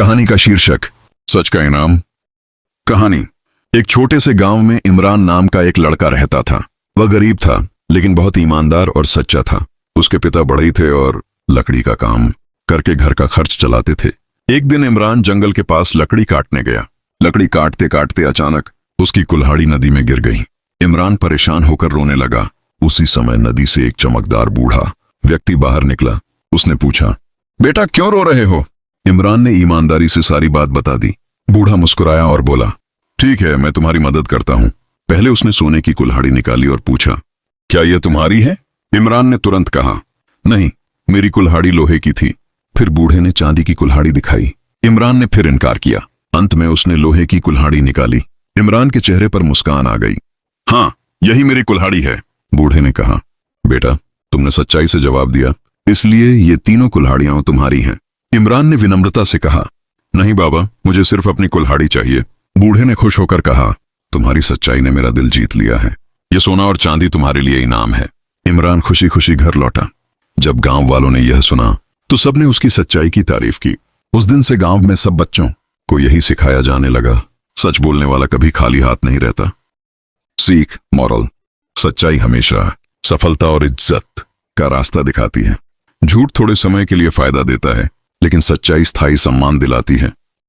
कहानी का शीर्षक सच का इनाम। कहानी। एक छोटे से गांव में इमरान नाम का एक लड़का रहता था। वह गरीब था लेकिन बहुत ईमानदार और सच्चा था। उसके पिता बढ़ई थे और लकड़ी का काम करके घर का खर्च चलाते थे। एक दिन इमरान जंगल के पास लकड़ी काटने गया। लकड़ी काटते काटते अचानक उसकी कुल्हाड़ी नदी में गिर गई। इमरान परेशान होकर रोने लगा। उसी समय नदी से एक चमकदार बूढ़ा व्यक्ति बाहर निकला। उसने पूछा, बेटा क्यों रो रहे हो? इमरान ने ईमानदारी से सारी बात बता दी। बूढ़ा मुस्कुराया और बोला, ठीक है, मैं तुम्हारी मदद करता हूं। पहले उसने सोने की कुल्हाड़ी निकाली और पूछा, क्या यह तुम्हारी है? इमरान ने तुरंत कहा, नहीं, मेरी कुल्हाड़ी लोहे की थी। फिर बूढ़े ने चांदी की कुल्हाड़ी दिखाई। इमरान ने फिर इनकार किया। अंत में उसने लोहे की कुल्हाड़ी निकाली। इमरान के चेहरे पर मुस्कान आ गई। हाँ, यही मेरी कुल्हाड़ी है। बूढ़े ने कहा, बेटा तुमने सच्चाई से जवाब दिया, इसलिए ये तीनों कुल्हाड़ियां तुम्हारी हैं। इमरान ने विनम्रता से कहा, नहीं बाबा, मुझे सिर्फ अपनी कुल्हाड़ी चाहिए। बूढ़े ने खुश होकर कहा, तुम्हारी सच्चाई ने मेरा दिल जीत लिया है। ये सोना और चांदी तुम्हारे लिए इनाम है। इमरान खुशी खुशी घर लौटा। जब गांव वालों ने यह सुना तो सबने उसकी सच्चाई की तारीफ की। उस दिन से गांव में सब बच्चों को यही सिखाया जाने लगा, सच बोलने वाला कभी खाली हाथ नहीं रहता। सीख, मॉरल, सच्चाई हमेशा सफलता और इज्जत का रास्ता दिखाती है। झूठ थोड़े समय के लिए फायदा देता है, लेकिन सच्चाई स्थायी सम्मान दिलाती है।